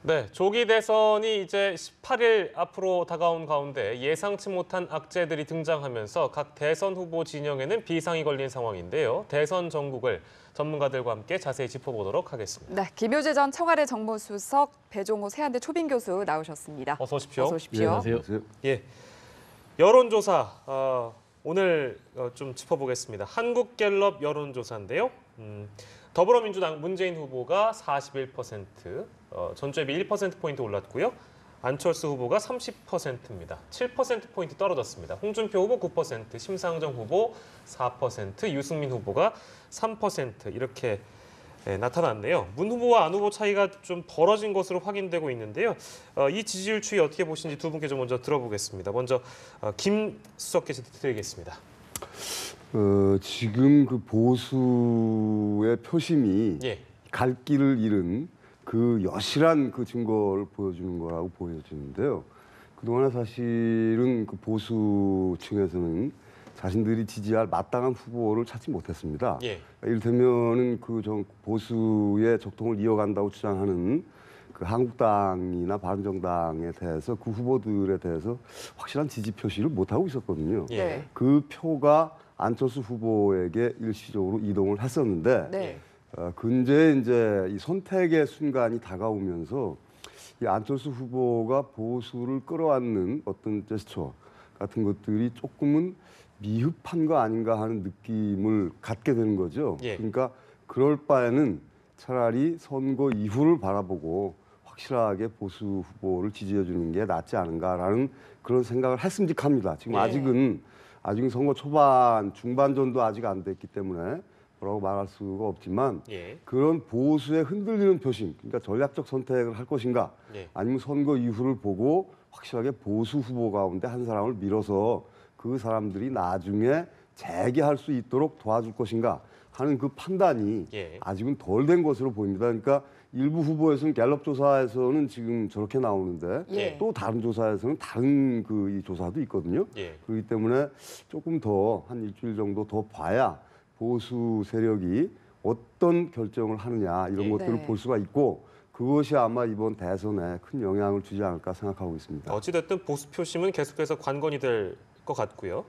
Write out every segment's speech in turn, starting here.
네, 조기 대선이 이제 18일 앞으로 다가온 가운데 예상치 못한 악재들이 등장하면서 각 대선 후보 진영에는 비상이 걸린 상황인데요. 대선 전국을 전문가들과 함께 자세히 짚어보도록 하겠습니다. 네, 김효재 전 청와대 정무수석, 배종호 세한대 초빙 교수 나오셨습니다. 어서 오십시오. 어서 오십시오. 네, 안녕하세요. 예, 여론조사 오늘 좀 짚어보겠습니다. 한국갤럽 여론조사인데요. 더불어민주당 문재인 후보가 41%, 전주에 비해 1%포인트 올랐고요. 안철수 후보가 30%입니다. 7%포인트 떨어졌습니다. 홍준표 후보 9%, 심상정 후보 4%, 유승민 후보가 3% 이렇게 나타났네요. 문 후보와 안 후보 차이가 좀 벌어진 것으로 확인되고 있는데요. 이 지지율 추이 어떻게 보시는지 두 분께 좀 먼저 들어보겠습니다. 먼저 김 수석께서 드리겠습니다. 지금 그 보수의 표심이 갈 길을 잃은 그 여실한 그 증거를 보여주는 거라고 보여지는데요. 그동안에 사실은 그 보수층에서는 자신들이 지지할 마땅한 후보를 찾지 못했습니다. 이를테면은 그 보수의 적통을 이어간다고 주장하는 그 한국당이나 바른정당에 대해서 그 후보들에 대해서 확실한 지지 표시를 못하고 있었거든요. 그 표가 안철수 후보에게 일시적으로 이동을 했었는데 근제 이제 이 선택의 순간이 다가오면서 이 안철수 후보가 보수를 끌어안는 어떤 제스처 같은 것들이 조금은 미흡한 거 아닌가 하는 느낌을 갖게 되는 거죠. 그러니까 그럴 바에는 차라리 선거 이후를 바라보고 확실하게 보수 후보를 지지해 주는 게 낫지 않은가라는 그런 생각을 했음직합니다. 지금 아직은 선거 초반, 중반전도 아직 안 됐기 때문에 뭐라고 말할 수가 없지만 그런 보수의 흔들리는 표심, 그러니까 전략적 선택을 할 것인가 아니면 선거 이후를 보고 확실하게 보수 후보 가운데 한 사람을 밀어서 그 사람들이 나중에 재기할 수 있도록 도와줄 것인가 하는 그 판단이 아직은 덜 된 것으로 보입니다. 그러니까 일부 후보에서는 갤럽 조사에서는 지금 저렇게 나오는데 또 다른 조사에서는 다른 그 이 조사도 있거든요. 그렇기 때문에 조금 더 한 일주일 정도 더 봐야 보수 세력이 어떤 결정을 하느냐 이런 것들을 볼 수가 있고 그것이 아마 이번 대선에 큰 영향을 주지 않을까 생각하고 있습니다. 어찌됐든 보수 표심은 계속해서 관건이 될 것 같고요.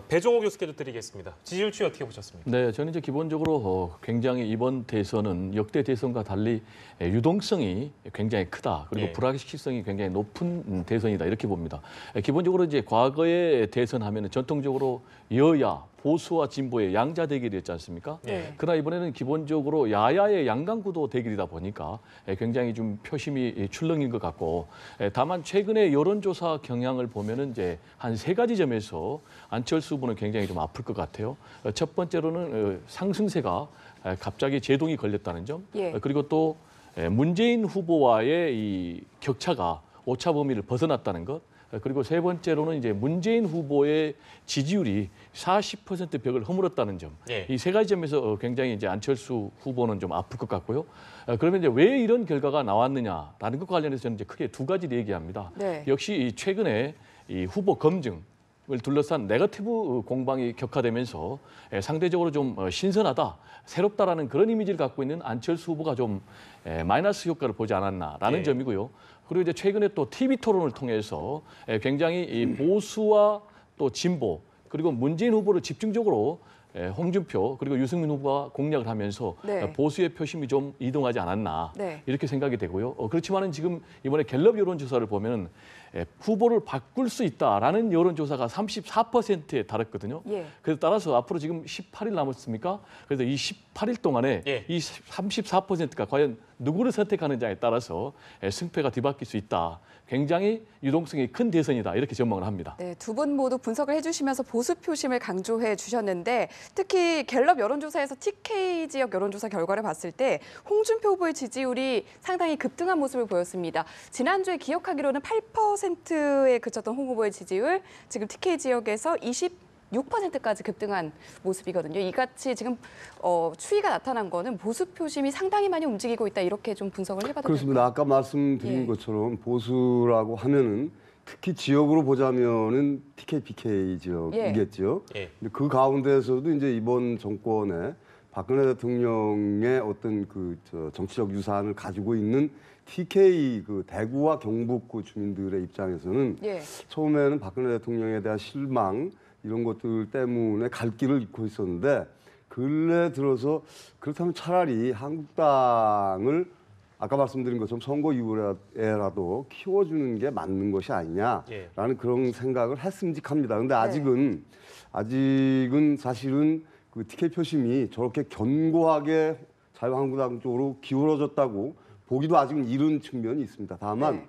배종호 교수께도 드리겠습니다. 지지율 추이 어떻게 보셨습니까? 네, 저는 이제 기본적으로 굉장히 이번 대선은 역대 대선과 달리 유동성이 굉장히 크다. 그리고 불확실성이 굉장히 높은 대선이다. 이렇게 봅니다. 기본적으로 이제 과거의 대선 하면은 전통적으로 여야, 보수와 진보의 양자 대결이었지 않습니까? 그러나 이번에는 기본적으로 야야의 양강구도 대결이다 보니까 굉장히 좀 표심이 출렁인 것 같고 다만 최근에 여론조사 경향을 보면은 이제 한 세 가지 점에서 안철수 후보는 굉장히 좀 아플 것 같아요. 첫 번째로는 상승세가 갑자기 제동이 걸렸다는 점, 그리고 또 문재인 후보와의 이 격차가 오차 범위를 벗어났다는 것, 그리고 세 번째로는 이제 문재인 후보의 지지율이 40% 벽을 허물었다는 점. 이 세 가지 점에서 굉장히 이제 안철수 후보는 좀 아플 것 같고요. 그러면 이제 왜 이런 결과가 나왔느냐라는 것과 관련해서 저는 이제 크게 두 가지를 얘기합니다. 역시 최근에 이 후보 검증 을 둘러싼 네거티브 공방이 격화되면서 상대적으로 좀 신선하다, 새롭다라는 그런 이미지를 갖고 있는 안철수 후보가 좀 마이너스 효과를 보지 않았나라는 점이고요. 그리고 이제 최근에 또 TV 토론을 통해서 굉장히 이 보수와 또 진보 그리고 문재인 후보를 집중적으로 홍준표 그리고 유승민 후보가 공략을 하면서 보수의 표심이 좀 이동하지 않았나 이렇게 생각이 되고요. 그렇지만은 지금 이번에 갤럽 여론조사를 보면은 후보를 바꿀 수 있다라는 여론조사가 34%에 달했거든요. 그래서 따라서 앞으로 지금 18일 남았습니까? 그래서 이 18일 동안에 이 34%가 과연 누구를 선택하느냐에 따라서 승패가 뒤바뀔 수 있다. 굉장히 유동성이 큰 대선이다. 이렇게 전망을 합니다. 네, 두 분 모두 분석을 해주시면서 보수 표심을 강조해 주셨는데 특히 갤럽 여론조사에서 TK 지역 여론조사 결과를 봤을 때 홍준표 후보의 지지율이 상당히 급등한 모습을 보였습니다. 지난주에 기억하기로는 8%에 그쳤던 홍 후보의 지지율, 지금 TK 지역에서 6%까지 급등한 모습이거든요. 이같이 지금 추이가 나타난 거는 보수 표심이 상당히 많이 움직이고 있다 이렇게 좀 분석을 해봐도 그렇습니다. 될까요? 아까 말씀드린 것처럼 보수라고 하면은 특히 지역으로 보자면은 TK, PK 지역이겠죠. 근데 그 가운데에서도 이제 이번 정권에 박근혜 대통령의 어떤 그 정치적 유산을 가지고 있는 TK 그 대구와 경북 그 주민들의 입장에서는 예. 처음에는 박근혜 대통령에 대한 실망 이런 것들 때문에 갈 길을 잃고 있었는데 근래 들어서 그렇다면 차라리 한국당을 아까 말씀드린 것처럼 선거 이후에라도 키워주는 게 맞는 것이 아니냐라는 그런 생각을 했음직합니다. 근데 아직은 사실은 그 TK 표심이 저렇게 견고하게 자유한국당 쪽으로 기울어졌다고 보기도 아직은 이른 측면이 있습니다. 다만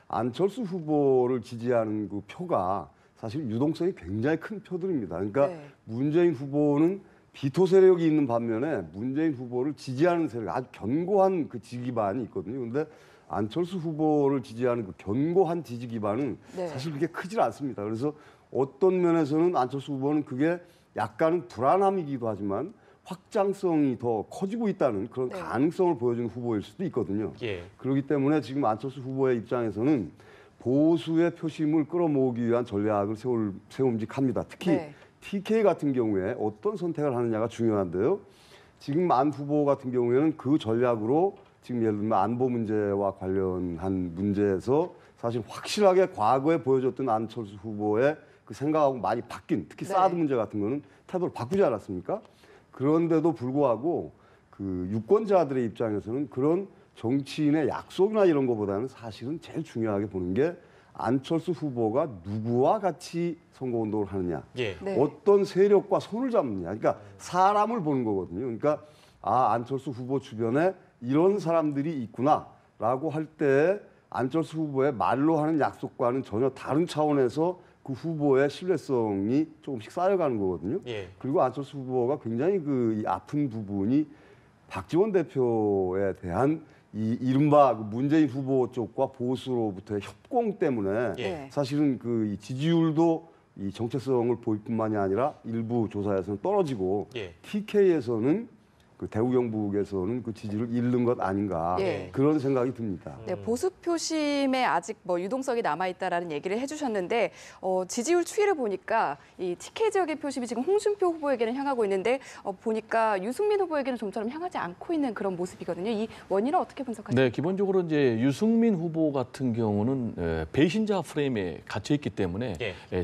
안철수 후보를 지지하는 그 표가 사실 유동성이 굉장히 큰 표들입니다. 그러니까 문재인 후보는 비토 세력이 있는 반면에 문재인 후보를 지지하는 세력, 아주 견고한 그 지지 기반이 있거든요. 그런데 안철수 후보를 지지하는 그 견고한 지지 기반은 사실 그렇게 크질 않습니다. 그래서 어떤 면에서는 안철수 후보는 그게 약간은 불안함이기도 하지만 확장성이 더 커지고 있다는 그런 가능성을 보여주는 후보일 수도 있거든요. 그렇기 때문에 지금 안철수 후보의 입장에서는 보수의 표심을 끌어모으기 위한 전략을 세움직합니다. 특히 TK 같은 경우에 어떤 선택을 하느냐가 중요한데요. 지금 안 후보 같은 경우에는 그 전략으로 지금 예를 들면 안보 문제와 관련한 문제에서 사실 확실하게 과거에 보여줬던 안철수 후보의 그 생각하고 많이 바뀐, 특히 사드 문제 같은 거는 태도를 바꾸지 않았습니까? 그런데도 불구하고 그 유권자들의 입장에서는 그런 정치인의 약속이나 이런 것보다는 사실은 제일 중요하게 보는 게 안철수 후보가 누구와 같이 선거운동을 하느냐, 어떤 세력과 손을 잡느냐, 그러니까 사람을 보는 거거든요. 그러니까 안철수 후보 주변에 이런 사람들이 있구나라고 할 때 안철수 후보의 말로 하는 약속과는 전혀 다른 차원에서 그 후보의 신뢰성이 조금씩 쌓여가는 거거든요. 그리고 안철수 후보가 굉장히 이 아픈 부분이 박지원 대표에 대한 이 이른바 문재인 후보 쪽과 보수로부터의 협공 때문에 사실은 이 지지율도 이 정체성을 보일 뿐만이 아니라 일부 조사에서는 떨어지고 TK에서는 그 대구 경북에서는 그 지지를 잃는 것 아닌가 그런 생각이 듭니다. 보수 표심에 아직 유동성이 남아 있다라는 얘기를 해주셨는데 지지율 추이를 보니까 이 TK 지역의 표심이 지금 홍준표 후보에게는 향하고 있는데 보니까 유승민 후보에게는 좀처럼 향하지 않고 있는 그런 모습이거든요. 이 원인은 어떻게 분석하십니까? 네, 기본적으로 이제 유승민 후보 같은 경우는 배신자 프레임에 갇혀 있기 때문에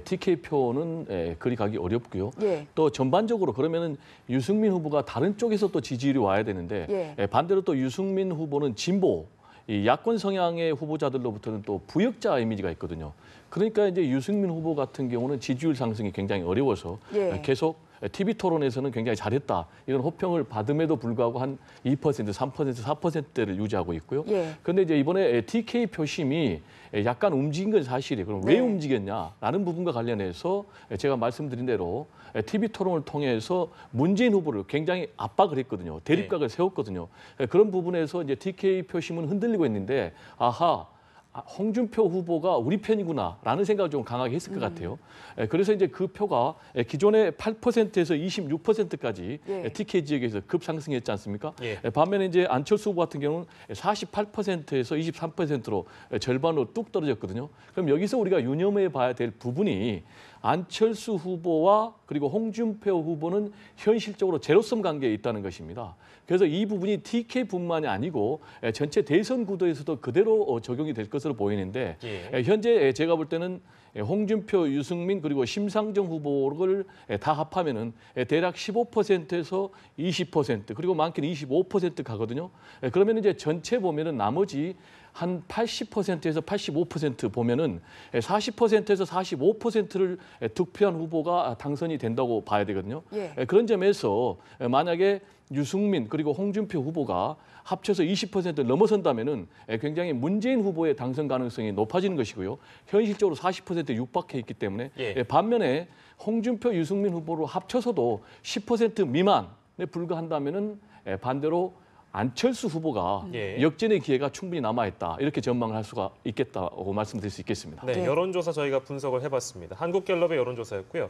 TK 표는 그리 가기 어렵고요. 또 전반적으로 그러면은 유승민 후보가 다른 쪽에서 또 지지율이 와야 되는데 반대로 또 유승민 후보는 진보, 이 야권 성향의 후보자들로부터는 또 부역자 이미지가 있거든요. 그러니까 이제 유승민 후보 같은 경우는 지지율 상승이 굉장히 어려워서 계속 TV 토론에서는 굉장히 잘했다 이런 호평을 받음에도 불구하고 한 2%, 3%, 4%대를 유지하고 있고요. 그런데 이제 이번에 TK 표심이 약간 움직인 건 사실이에요. 그럼 왜 움직였냐라는 부분과 관련해서 제가 말씀드린 대로 TV 토론을 통해서 문재인 후보를 굉장히 압박을 했거든요. 대립각을 세웠거든요. 그런 부분에서 이제 TK 표심은 흔들리고 있는데 홍준표 후보가 우리 편이구나라는 생각을 좀 강하게 했을 것 같아요. 그래서 이제 그 표가 기존의 8%에서 26%까지 TK 지역에서 급상승했지 않습니까? 반면에 이제 안철수 후보 같은 경우는 48%에서 23%로 절반으로 뚝 떨어졌거든요. 그럼 여기서 우리가 유념해 봐야 될 부분이 안철수 후보와 그리고 홍준표 후보는 현실적으로 제로섬 관계에 있다는 것입니다. 그래서 이 부분이 TK뿐만이 아니고 전체 대선 구도에서도 그대로 적용이 될 것으로 보이는데 현재 제가 볼 때는 홍준표, 유승민 그리고 심상정 후보를 다 합하면은 대략 15%에서 20% 그리고 많게는 25% 가거든요. 그러면 이제 전체 보면은 나머지 한 80%에서 85% 보면은 40%에서 45%를 득표한 후보가 당선이 된다고 봐야 되거든요. 그런 점에서 만약에 유승민 그리고 홍준표 후보가 합쳐서 20%를 넘어선다면은 굉장히 문재인 후보의 당선 가능성이 높아지는 것이고요. 현실적으로 40%에 육박해 있기 때문에 반면에 홍준표, 유승민 후보로 합쳐서도 10% 미만에 불과한다면은 반대로 안철수 후보가 역전의 기회가 충분히 남아있다. 이렇게 전망을 할 수가 있겠다고 말씀드릴 수 있겠습니다. 네, 여론조사 저희가 분석을 해봤습니다. 한국갤럽의 여론조사였고요.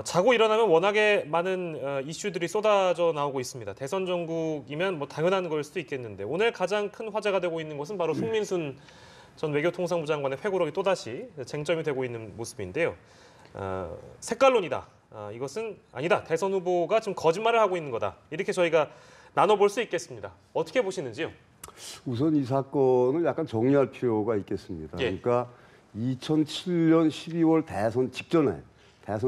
자고 일어나면 워낙에 많은 이슈들이 쏟아져 나오고 있습니다. 대선 전국이면 당연한 걸 수도 있겠는데 오늘 가장 큰 화제가 되고 있는 것은 바로 송민순 전 외교통상부 장관의 회고록이 또다시 쟁점이 되고 있는 모습인데요. 색깔론이다. 이것은 아니다. 대선 후보가 지금 거짓말을 하고 있는 거다. 이렇게 저희가 나눠볼 수 있겠습니다. 어떻게 보시는지요? 우선 이 사건을 약간 정리할 필요가 있겠습니다. 예. 그러니까 2007년 12월 대선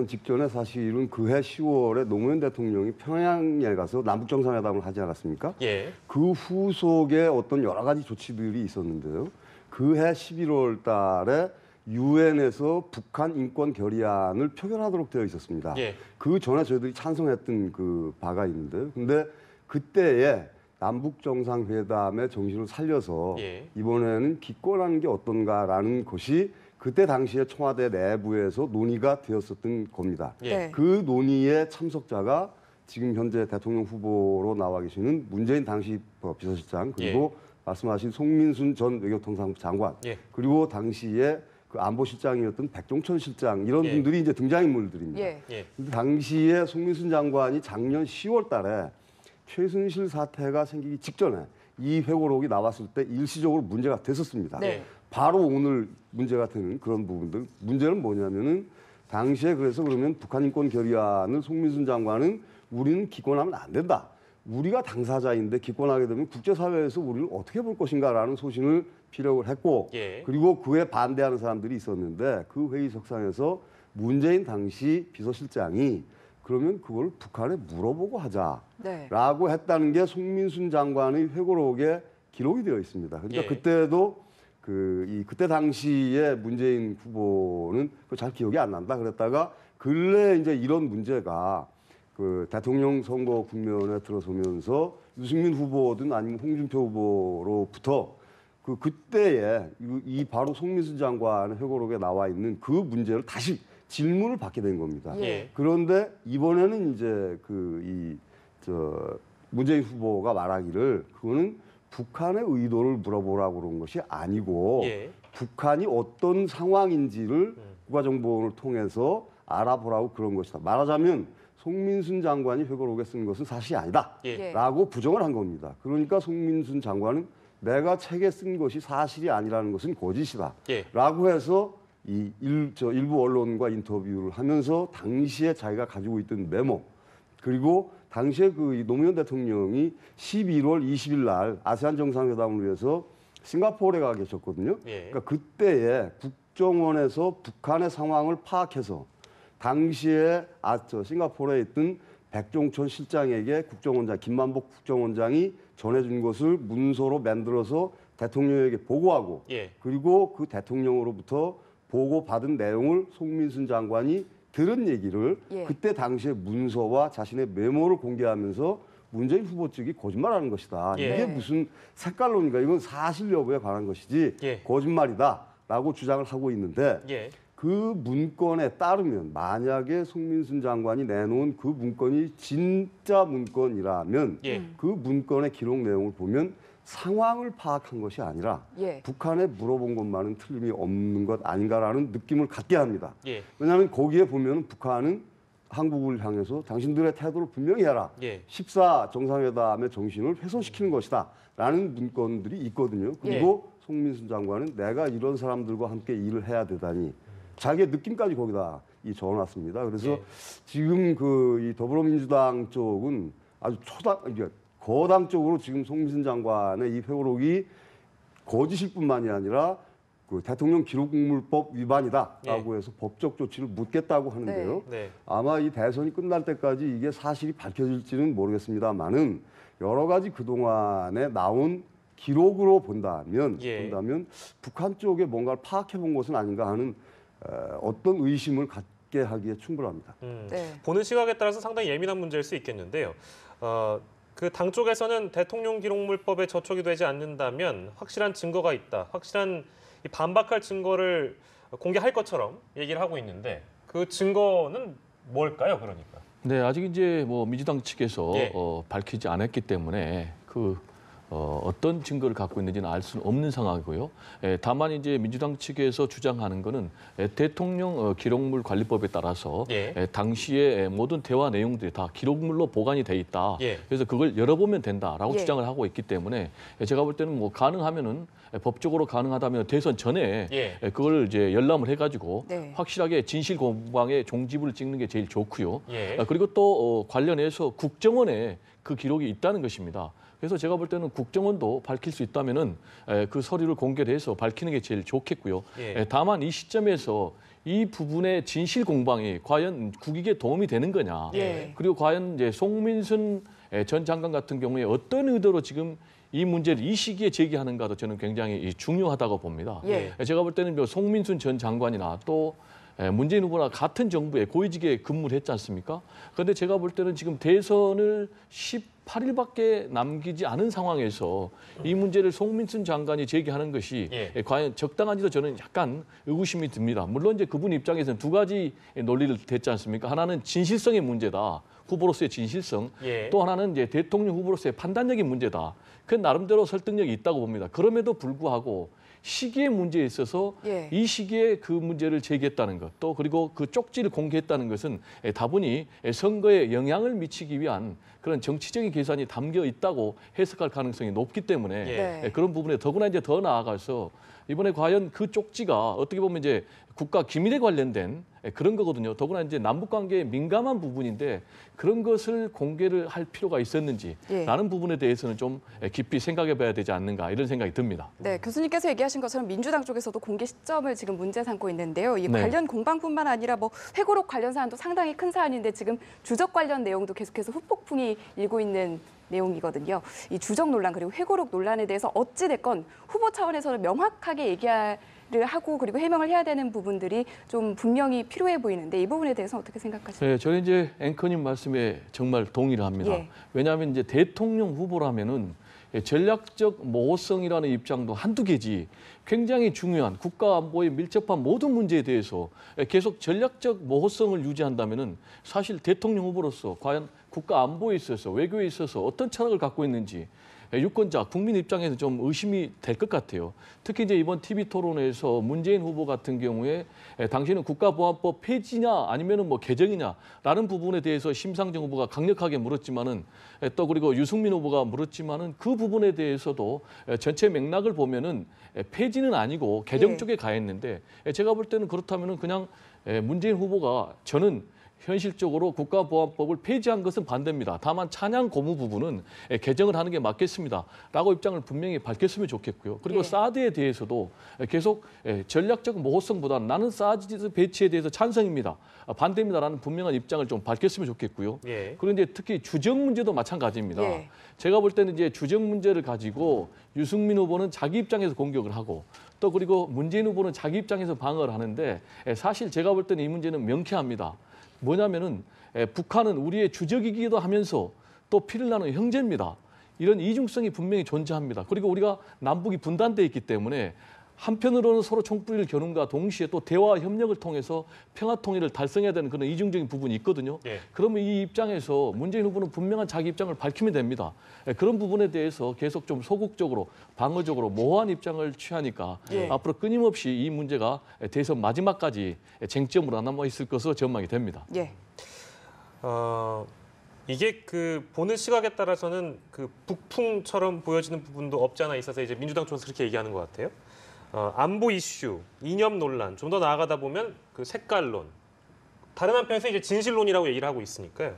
직전에 사실은 그해 10월에 노무현 대통령이 평양에 가서 남북 정상회담을 하지 않았습니까? 예. 그 후속에 어떤 여러 가지 조치들이 있었는데요. 그해 11월 달에 유엔에서 북한 인권 결의안을 표결하도록 되어 있었습니다. 예. 그 전에 저희들이 찬성했던 그 바가 있는데요. 근데 그때에 남북 정상회담의 정신을 살려서 예. 이번에는 기권하는 게 어떤가라는 것이 그때 당시에 청와대 내부에서 논의가 되었었던 겁니다. 예. 네. 그 논의의 참석자가 지금 현재 대통령 후보로 나와 계시는 문재인 당시 비서실장 그리고 말씀하신 송민순 전 외교통상부 장관 예. 그리고 당시에 그 안보실장이었던 백종천 실장 이런 예. 분들이 이제 등장인물들입니다. 예. 예. 근데 당시에 송민순 장관이 작년 10월 달에 최순실 사태가 생기기 직전에 이 회고록이 나왔을 때 일시적으로 문제가 됐었습니다. 네. 바로 오늘 문제가 되는 그런 부분들. 문제는 뭐냐면은 당시에 그래서 그러면 북한 인권 결의안을 송민순 장관은 우리는 기권하면 안 된다. 우리가 당사자인데 기권하게 되면 국제사회에서 우리를 어떻게 볼 것인가라는 소신을 피력을 했고 예. 그리고 그에 반대하는 사람들이 있었는데 그 회의석상에서 문재인 당시 비서실장이 그러면 그걸 북한에 물어보고 하자라고 네. 했다는 게 송민순 장관의 회고록에 기록이 되어 있습니다. 그러니까 예. 그때도 그때 당시에 문재인 후보는 그 잘 기억이 안 난다 그랬다가 근래 이제 이런 문제가 그 대통령 선거 국면에 들어서면서 유승민 후보든 아니면 홍준표 후보로부터 그때에 이 바로 송민순 장관의 회고록에 나와 있는 그 문제를 다시 질문을 받게 된 겁니다. 예. 그런데 이번에는 이제 문재인 후보가 말하기를 그거는 북한의 의도를 물어보라고 그런 것이 아니고 예. 북한이 어떤 상황인지를 국가정보원을 통해서 알아보라고 그런 것이다. 말하자면 송민순 장관이 회고록에 쓴 것은 사실이 아니다. 예. 라고 부정을 한 겁니다. 그러니까 송민순 장관은 내가 책에 쓴 것이 사실이 아니라는 것은 거짓이다. 예. 라고 해서 일부 언론과 인터뷰를 하면서 당시에 자기가 가지고 있던 메모 그리고 당시에 그 노무현 대통령이 11월 20일 날 아세안 정상회담을 위해서 싱가포르에 가 계셨거든요. 예. 그러니까 그때에 국정원에서 북한의 상황을 파악해서 당시에 싱가포르에 있던 백종천 실장에게 국정원장 김만복 국정원장이 전해준 것을 문서로 만들어서 대통령에게 보고하고 예. 그리고 그 대통령으로부터 보고받은 내용을 송민순 장관이 들은 얘기를 예. 그때 당시에 문서와 자신의 메모를 공개하면서 문재인 후보 측이 거짓말하는 것이다. 예. 이게 무슨 색깔론인가? 이건 사실 여부에 관한 것이지 예. 거짓말이다라고 주장을 하고 있는데 예. 그 문건에 따르면 만약에 송민순 장관이 내놓은 그 문건이 진짜 문건이라면 예. 그 문건의 기록 내용을 보면 상황을 파악한 것이 아니라 예. 북한에 물어본 것만은 틀림이 없는 것 아닌가라는 느낌을 갖게 합니다. 예. 왜냐하면 거기에 보면 북한은 한국을 향해서 당신들의 태도를 분명히 해라. 예. 14 정상회담의 정신을 훼손시키는 것이다. 라는 문건들이 있거든요. 그리고 송민순 장관은 내가 이런 사람들과 함께 일을 해야 되다니 자기의 느낌까지 거기다 적어놨습니다. 그래서 예. 지금 이 더불어민주당 쪽은 아주 거당적으로 지금 송민순 장관의 이 회고록이 거짓일 뿐만이 아니라 그 대통령 기록물법 위반이다라고 해서 법적 조치를 묻겠다고 하는데요. 네. 아마 이 대선이 끝날 때까지 이게 사실이 밝혀질지는 모르겠습니다만은 여러 가지 그동안에 나온 기록으로 본다면 북한 쪽에 뭔가를 파악해 본 것은 아닌가 하는 어떤 의심을 갖게 하기에 충분합니다. 네. 보는 시각에 따라서 상당히 예민한 문제일 수 있겠는데요. 그 당 쪽에서는 대통령 기록물법에 저촉이 되지 않는다면 확실한 증거가 있다. 확실한 이 반박할 증거를 공개할 것처럼 얘기를 하고 있는데 그 증거는 뭘까요? 그러니까. 네, 아직 이제 뭐 민주당 측에서 예. 밝히지 않았기 때문에 어떤 증거를 갖고 있는지는 알 수는 없는 상황이고요. 다만 이제 민주당 측에서 주장하는 거는 대통령 기록물 관리법에 따라서 당시의 모든 대화 내용들이 다 기록물로 보관이 돼 있다. 그래서 그걸 열어보면 된다라고 주장을 하고 있기 때문에 제가 볼 때는 뭐 가능하면은 법적으로 가능하다면 대선 전에 그걸 이제 열람을 해가지고 확실하게 진실 공방의 종지부를 찍는 게 제일 좋고요. 그리고 또 관련해서 국정원에 그 기록이 있다는 것입니다. 그래서 제가 볼 때는 국정원도 밝힐 수 있다면은 그 서류를 공개를 해서 밝히는 게 제일 좋겠고요. 예. 다만 이 시점에서 이 부분의 진실 공방이 과연 국익에 도움이 되는 거냐. 예. 그리고 과연 이제 송민순 전 장관 같은 경우에 어떤 의도로 지금 이 문제를 이 시기에 제기하는가도 저는 굉장히 중요하다고 봅니다. 예. 제가 볼 때는 송민순 전 장관이나 또 문재인 후보나 같은 정부에 고위직에 근무를 했지 않습니까? 그런데 제가 볼 때는 지금 대선을 18일밖에 남기지 않은 상황에서 이 문제를 송민순 장관이 제기하는 것이 과연 적당한지도 저는 약간 의구심이 듭니다. 물론 이제 그분 입장에서는 두 가지 논리를 댔지 않습니까? 하나는 진실성의 문제다. 후보로서의 진실성. 또 하나는 이제 대통령 후보로서의 판단력의 문제다. 그 나름대로 설득력이 있다고 봅니다. 그럼에도 불구하고 시기의 문제에 있어서 이 시기에 그 문제를 제기했다는 것, 또 그리고 그 쪽지를 공개했다는 것은 다분히 선거에 영향을 미치기 위한 그런 정치적인 계산이 담겨 있다고 해석할 가능성이 높기 때문에 그런 부분에 더구나 이제 더 나아가서 이번에 과연 그 쪽지가 어떻게 보면 이제 국가 기밀에 관련된 그런 거거든요. 더구나 이제 남북 관계에 민감한 부분인데 그런 것을 공개를 할 필요가 있었는지라는 부분에 대해서는 좀 깊이 생각해 봐야 되지 않는가 이런 생각이 듭니다. 네, 교수님께서 얘기하신 것처럼 민주당 쪽에서도 공개 시점을 지금 문제 삼고 있는데요. 이 관련 공방뿐만 아니라 뭐 회고록 관련 사안도 상당히 큰 사안인데 지금 주적 관련 내용도 계속해서 후폭풍이 일고 있는 내용이거든요. 이 주적 논란 그리고 회고록 논란에 대해서 어찌 됐건 후보 차원에서는 명확하게 얘기를 하고 그리고 해명을 해야 되는 부분들이 좀 분명히 필요해 보이는데 이 부분에 대해서 어떻게 생각하십니까? 네, 저는 이제 앵커님 말씀에 정말 동의를 합니다. 왜냐하면 이제 대통령 후보라면은 전략적 모호성이라는 입장도 한두 개지 굉장히 중요한 국가 안보에 밀접한 모든 문제에 대해서 계속 전략적 모호성을 유지한다면은 사실 대통령 후보로서 과연 국가 안보에 있어서 외교에 있어서 어떤 철학을 갖고 있는지 유권자, 국민 입장에서 좀 의심이 될 것 같아요. 특히 이제 이번 TV 토론에서 문재인 후보 같은 경우에 당신은 국가보안법 폐지냐 아니면은 뭐 개정이냐라는 부분에 대해서 심상정 후보가 강력하게 물었지만은 또 그리고 유승민 후보가 물었지만은 그 부분에 대해서도 전체 맥락을 보면은 폐지는 아니고 개정 쪽에 가 있는데 제가 볼 때는 그렇다면은 그냥 문재인 후보가 저는 현실적으로 국가보안법을 폐지한 것은 반대입니다. 다만 찬양 고무 부분은 개정을 하는 게 맞겠습니다. 라고 입장을 분명히 밝혔으면 좋겠고요. 그리고 사드에 대해서도 계속 전략적 모호성보다는 나는 사드 배치에 대해서 찬성입니다. 반대입니다라는 분명한 입장을 좀 밝혔으면 좋겠고요. 그리고 이제 특히 주정 문제도 마찬가지입니다. 제가 볼 때는 이제 주정 문제를 가지고 유승민 후보는 자기 입장에서 공격을 하고 또 그리고 문재인 후보는 자기 입장에서 방어를 하는데 사실 제가 볼 때는 이 문제는 명쾌합니다. 뭐냐면은 북한은 우리의 주적이기도 하면서 또 피를 나는 형제입니다. 이런 이중성이 분명히 존재합니다. 그리고 우리가 남북이 분단돼 있기 때문에 한편으로는 서로 총뿌리를 겨눈과 동시에 또 대화와 협력을 통해서 평화 통일을 달성해야 되는 그런 이중적인 부분이 있거든요. 그러면 이 입장에서 문재인 후보는 분명한 자기 입장을 밝히면 됩니다. 그런 부분에 대해서 계속 좀 소극적으로 방어적으로 모호한 입장을 취하니까 앞으로 끊임없이 이 문제가 대선 마지막까지 쟁점으로 남아 있을 것으로 전망이 됩니다. 이게 그 보는 시각에 따라서는 그 북풍처럼 보여지는 부분도 없지 않아 있어서 이제 민주당 쪽에서 그렇게 얘기하는 것 같아요. 안보 이슈, 이념 논란, 좀 더 나아가다 보면 그 색깔론, 다른 한편에서 이제 진실론이라고 얘기를 하고 있으니까요.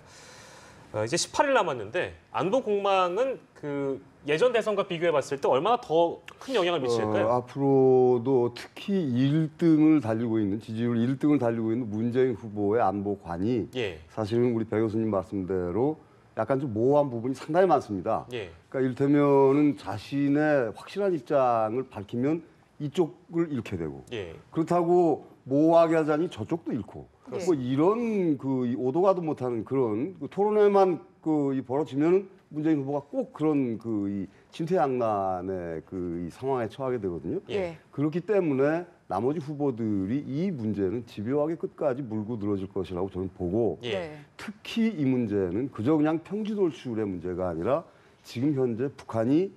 이제 18일 남았는데 안보 공방은 그 예전 대선과 비교해봤을 때 얼마나 더 큰 영향을 미칠까요? 앞으로도 특히 1등을 달리고 있는 지지율 1등을 달리고 있는 문재인 후보의 안보관이 사실은 우리 배 교수님 말씀대로 약간 좀 모호한 부분이 상당히 많습니다. 그러니까 이를테면은 자신의 확실한 입장을 밝히면 이쪽을 잃게 되고 그렇다고 모호하게 하자니 저쪽도 잃고 뭐 이런 그 오도 가도 못하는 그런 그 토론회만 그 벌어지면 문재인 후보가 꼭 그런 그 이 진퇴양난의 그 이 상황에 처하게 되거든요. 그렇기 때문에 나머지 후보들이 이 문제는 집요하게 끝까지 물고 늘어질 것이라고 저는 보고 특히 이 문제는 그저 그냥 평지돌출의 문제가 아니라 지금 현재 북한이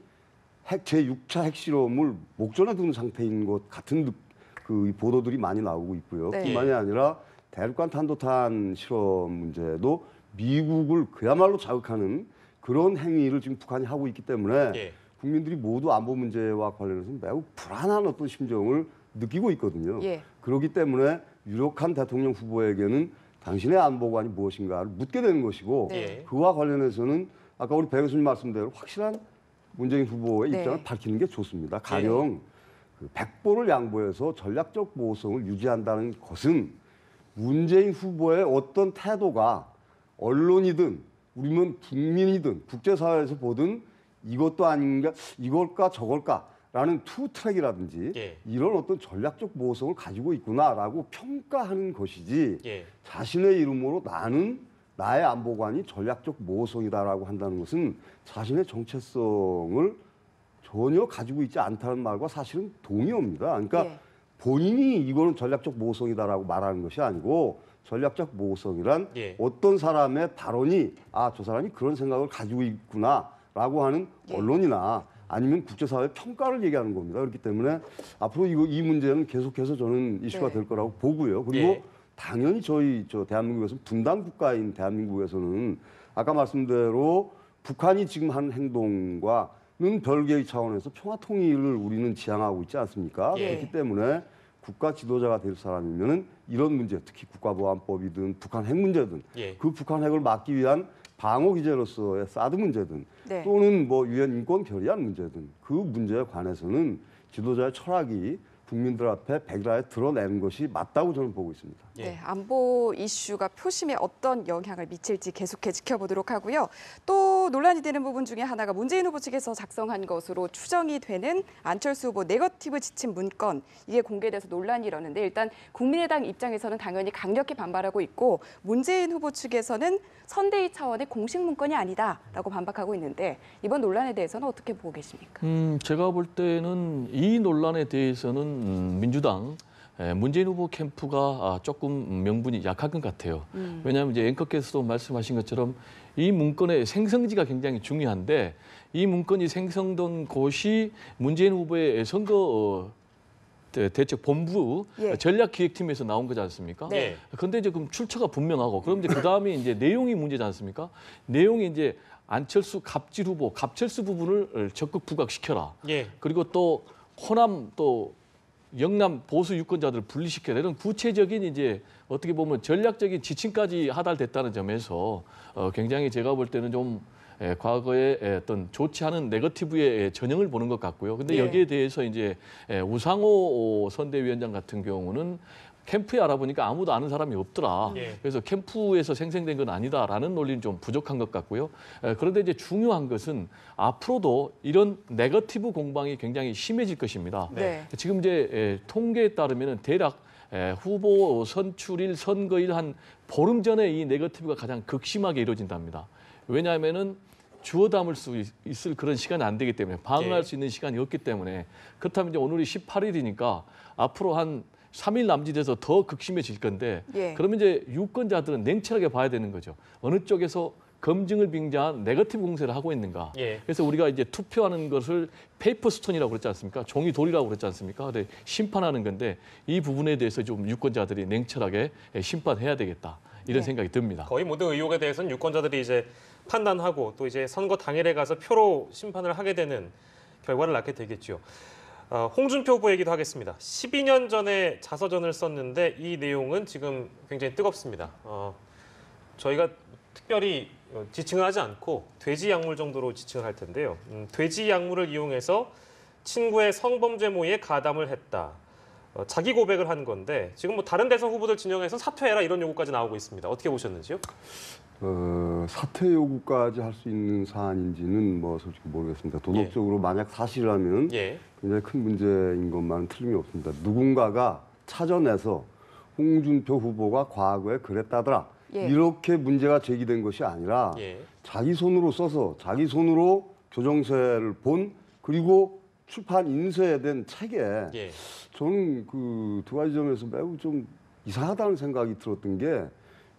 제6차 핵실험을 목전에 두는 상태인 것 같은 그 보도들이 많이 나오고 있고요. 뿐만이 아니라 대륙간 탄도탄 실험 문제도 미국을 그야말로 자극하는 그런 행위를 지금 북한이 하고 있기 때문에 국민들이 모두 안보 문제와 관련해서 매우 불안한 어떤 심정을 느끼고 있거든요. 그렇기 때문에 유력한 대통령 후보에게는 당신의 안보관이 무엇인가를 묻게 되는 것이고 그와 관련해서는 아까 우리 배 교수님 말씀대로 확실한 문재인 후보의 네. 입장을 밝히는 게 좋습니다. 가령 그 백보를 양보해서 전략적 보호성을 유지한다는 것은 문재인 후보의 어떤 태도가 언론이든 우리는 국민이든 국제사회에서 보든 이것도 아닌가, 이걸까 저걸까라는 투 트랙이라든지 이런 어떤 전략적 보호성을 가지고 있구나라고 평가하는 것이지 자신의 이름으로 나의 안보관이 전략적 보호성이다라고 한다는 것은 자신의 정체성을 전혀 가지고 있지 않다는 말과 사실은 동의합니다. 그러니까 본인이 이거는 전략적 보호성이다라고 말하는 것이 아니고 전략적 보호성이란 어떤 사람의 발언이 저 사람이 그런 생각을 가지고 있구나라고 하는 언론이나 아니면 국제사회 평가를 얘기하는 겁니다. 그렇기 때문에 앞으로 이 문제는 계속해서 저는 이슈가 될 거라고 보고요. 그리고 당연히 저 대한민국에서 분단 국가인 대한민국에서는 아까 말씀대로 북한이 지금 하는 행동과는 별개의 차원에서 평화 통일을 우리는 지향하고 있지 않습니까? 그렇기 때문에 국가 지도자가 될 사람이면은 이런 문제, 특히 국가보안법이든 북한 핵 문제든 그 북한 핵을 막기 위한 방어 기제로서의 사드 문제든 또는 뭐 유엔 인권 결의안 문제든 그 문제에 관해서는 지도자의 철학이 국민들 앞에 백일하에 드러내는 것이 맞다고 저는 보고 있습니다. 네, 안보 이슈가 표심에 어떤 영향을 미칠지 계속해 지켜보도록 하고요. 또 논란이 되는 부분 중에 하나가 문재인 후보 측에서 작성한 것으로 추정이 되는 안철수 후보 네거티브 지침 문건, 이게 공개돼서 논란이 일었는데 일단 국민의당 입장에서는 당연히 강력히 반발하고 있고 문재인 후보 측에서는 선대위 차원의 공식 문건이 아니다라고 반박하고 있는데 이번 논란에 대해서는 어떻게 보고 계십니까? 제가 볼 때는 이 논란에 대해서는 민주당 문재인 후보 캠프가 조금 명분이 약한 것 같아요. 왜냐하면 이제 앵커께서도 말씀하신 것처럼 이 문건의 생성지가 굉장히 중요한데 이 문건이 생성된 곳이 문재인 후보의 선거 대책 본부 전략기획팀에서 나온 거지 않습니까? 그런데 이제 그럼 출처가 분명하고 그럼 이제 그 다음에 이제 내용이 문제지 않습니까? 내용이 이제 안철수 갑질 후보, 갑철수 부분을 적극 부각시켜라. 그리고 또 호남 또 영남 보수 유권자들을 분리시켜라. 이런 구체적인 이제 어떻게 보면 전략적인 지침까지 하달됐다는 점에서 굉장히 제가 볼 때는 좀 과거에 어떤 좋지 않은 네거티브의 전형을 보는 것 같고요. 근데 여기에 대해서 이제 우상호 선대위원장 같은 경우는 캠프에 알아보니까 아무도 아는 사람이 없더라. 그래서 캠프에서 생성된 건 아니다라는 논리는 좀 부족한 것 같고요. 그런데 이제 중요한 것은 앞으로도 이런 네거티브 공방이 굉장히 심해질 것입니다. 지금 이제 통계에 따르면 대략 후보 선출일, 선거일 한 보름 전에 이 네거티브가 가장 극심하게 이루어진답니다. 왜냐하면은 주워 담을 수 있을 그런 시간이 안 되기 때문에 방어할 수 있는 시간이 없기 때문에 그렇다면 이제 오늘이 18일이니까 앞으로 한 3일 남짓해서 더 극심해질 건데 그러면 이제 유권자들은 냉철하게 봐야 되는 거죠. 어느 쪽에서 검증을 빙자한 네거티브 공세를 하고 있는가. 그래서 우리가 이제 투표하는 것을 페이퍼 스톤이라고 그랬지 않습니까? 종이 돌이라고 그랬지 않습니까? 근데 심판하는 건데 이 부분에 대해서 좀 유권자들이 냉철하게 심판해야 되겠다. 이런 생각이 듭니다. 거의 모든 의혹에 대해서는 유권자들이 이제 판단하고 또 이제 선거 당일에 가서 표로 심판을 하게 되는 결과를 낳게 되겠죠. 홍준표 후보 얘기도 하겠습니다. 12년 전에 자서전을 썼는데 이 내용은 지금 굉장히 뜨겁습니다. 저희가 특별히 지칭을 하지 않고 돼지 약물 정도로 지칭을 할 텐데요. 돼지 약물을 이용해서 친구의 성범죄 모의에 가담을 했다. 자기 고백을 한 건데 지금 뭐 다른 대선 후보들 진영에서 사퇴해라 이런 요구까지 나오고 있습니다. 어떻게 보셨는지요? 사퇴 요구까지 할 수 있는 사안인지는 뭐 솔직히 모르겠습니다. 도덕적으로 만약 사실이라면 굉장히 큰 문제인 것만은 틀림이 없습니다. 누군가가 찾아내서 홍준표 후보가 과거에 그랬다더라. 이렇게 문제가 제기된 것이 아니라 자기 손으로 써서 자기 손으로 교정세를 본 그리고 출판 인쇄된 책에 저는 그 두 가지 점에서 매우 좀 이상하다는 생각이 들었던 게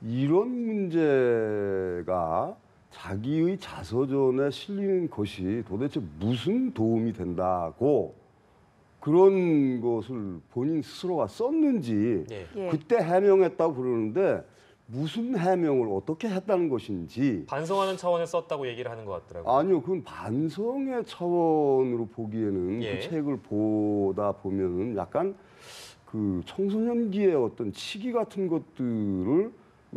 이런 문제가 자기의 자서전에 실리는 것이 도대체 무슨 도움이 된다고 그런 것을 본인 스스로가 썼는지 그때 해명했다고 그러는데 무슨 해명을 어떻게 했다는 것인지 반성하는 차원에서 썼다고 얘기를 하는 것 같더라고요. 아니요, 그건 반성의 차원으로 보기에는 그 책을 보다 보면은 약간 그 청소년기의 어떤 치기 같은 것들을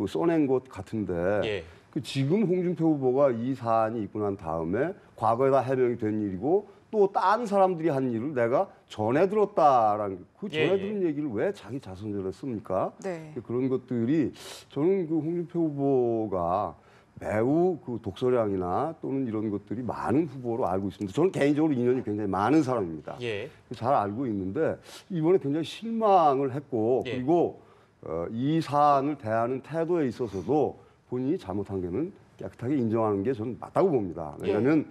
써낸 것 같은데 지금 홍준표 후보가 이 사안이 있고 난 다음에 과거에 다 해명이 된 일이고 또 다른 사람들이 한 일을 내가 전해 들었다라는 그 전해 들은 얘기를 왜 자기 자선전에 씁니까? 네. 그런 것들이 저는 그 홍준표 후보가 매우 그 독서량이나 또는 이런 것들이 많은 후보로 알고 있습니다. 저는 개인적으로 인연이 굉장히 많은 사람입니다. 잘 알고 있는데 이번에 굉장히 실망을 했고 그리고 이 사안을 대하는 태도에 있어서도 본인이 잘못한 게는 깨끗하게 인정하는 게 저는 맞다고 봅니다. 왜냐하면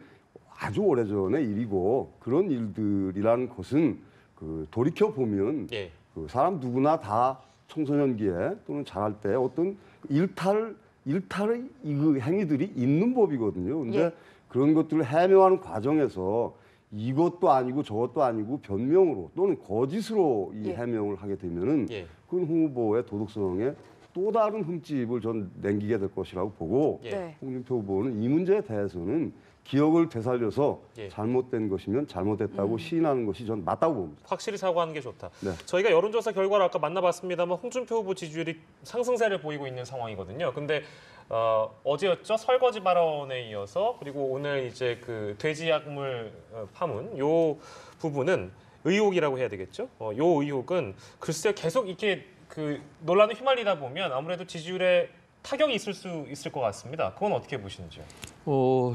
아주 오래전의 일이고 그런 일들이라는 것은 그 돌이켜 보면 그 사람 누구나 다 청소년기에 또는 자랄 때 어떤 일탈의 그 행위들이 있는 법이거든요. 근데 그런 것들을 해명하는 과정에서 이것도 아니고 저것도 아니고 변명으로 또는 거짓으로 이 해명을 하게 되면은 그건 후보의 도덕성에 또 다른 흠집을 전 남기게 될 것이라고 보고 홍준표 후보는 이 문제에 대해서는 기억을 되살려서 잘못된 것이면 잘못됐다고 시인하는 것이 전 맞다고 봅니다. 확실히 사과하는 게 좋다. 저희가 여론조사 결과를 아까 만나봤습니다만 홍준표 후보 지지율이 상승세를 보이고 있는 상황이거든요. 근데 어제였죠? 설거지 발언에 이어서 그리고 오늘 이제 그 돼지 약물 파문 요 부분은 의혹이라고 해야 되겠죠? 요 의혹은 글쎄요 계속 이렇게 그 논란에 휘말리다 보면 아무래도 지지율에 타격이 있을 수 있을 것 같습니다. 그건 어떻게 보시는지요?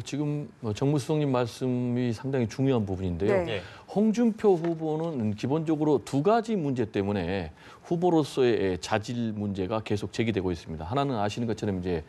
지금 정무수석님 말씀이 상당히 중요한 부분인데요. 홍준표 후보는 기본적으로 두 가지 문제 때문에 후보로서의 자질 문제가 계속 제기되고 있습니다. 하나는 아시는 것처럼 이제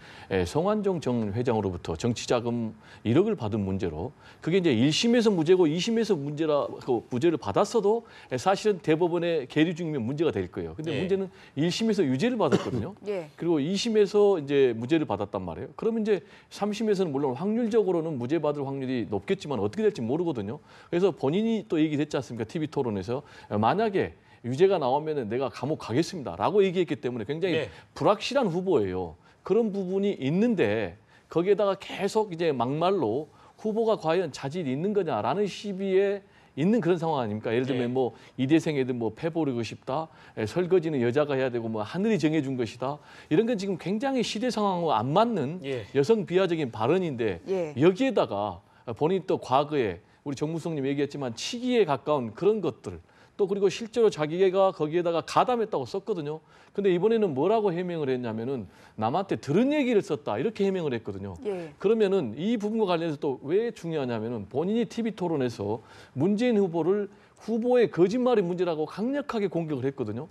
성완종 전 회장으로부터 정치자금 1억을 받은 문제로 그게 이제 1심에서 무죄고 2심에서 무죄를 받았어도 사실은 대법원에 계류 중이면 문제가 될 거예요. 근데 문제는 1심에서 유죄를 받았거든요. 그리고 2심에서 이제 무죄를 받았단 말이에요. 그러면 이제 3심에서는 물론 확률적으로는 무죄 받을 확률이 높겠지만 어떻게 될지 모르거든요. 그래서 본인이 또 얘기했지 않습니까? TV 토론에서 만약에 유죄가 나오면은 내가 감옥 가겠습니다라고 얘기했기 때문에 굉장히 불확실한 후보예요. 그런 부분이 있는데 거기에다가 계속 이제 막말로 후보가 과연 자질이 있는 거냐라는 시비에 있는 그런 상황 아닙니까? 예를 들면 뭐 이대생 애들 뭐 패보르고 싶다, 설거지는 여자가 해야 되고 뭐 하늘이 정해준 것이다. 이런 건 지금 굉장히 시대 상황과 안 맞는 여성 비하적인 발언인데 여기에다가 본인이 또 과거에 우리 정무수석님 얘기했지만 치기에 가까운 그런 것들 또 그리고 실제로 자기가 거기에다가 가담했다고 썼거든요. 근데 이번에는 뭐라고 해명을 했냐면은 남한테 들은 얘기를 썼다 이렇게 해명을 했거든요. 그러면은 이 부분과 관련해서 또 왜 중요하냐면은 본인이 TV 토론에서 문재인 후보를 후보의 거짓말이 문제라고 강력하게 공격을 했거든요.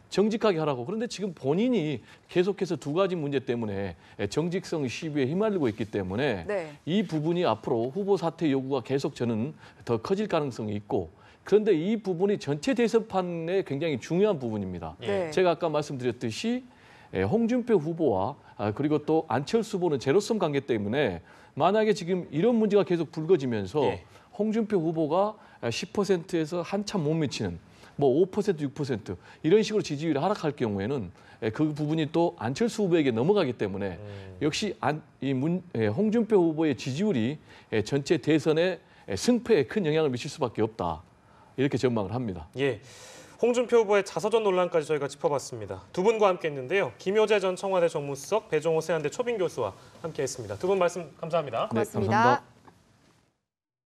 정직하게 하라고. 그런데 지금 본인이 계속해서 두 가지 문제 때문에 정직성 시비에 휘말리고 있기 때문에 이 부분이 앞으로 후보 사퇴 요구가 계속 저는 더 커질 가능성이 있고 그런데 이 부분이 전체 대선판에 굉장히 중요한 부분입니다. 제가 아까 말씀드렸듯이 홍준표 후보와 그리고 또 안철수 후보는 제로섬 관계 때문에 만약에 지금 이런 문제가 계속 불거지면서 홍준표 후보가 10%에서 한참 못 미치는 뭐 5%, 6% 이런 식으로 지지율이 하락할 경우에는 그 부분이 또 안철수 후보에게 넘어가기 때문에 역시 홍준표 후보의 지지율이 전체 대선의 승패에 큰 영향을 미칠 수밖에 없다. 이렇게 전망을 합니다. 홍준표 후보의 자서전 논란까지 저희가 짚어봤습니다. 두 분과 함께했는데요. 김효재 전 청와대 정무수석, 배종호 세한대 초빙 교수와 함께했습니다. 두 분 말씀 감사합니다. 고맙습니다. 감사합니다.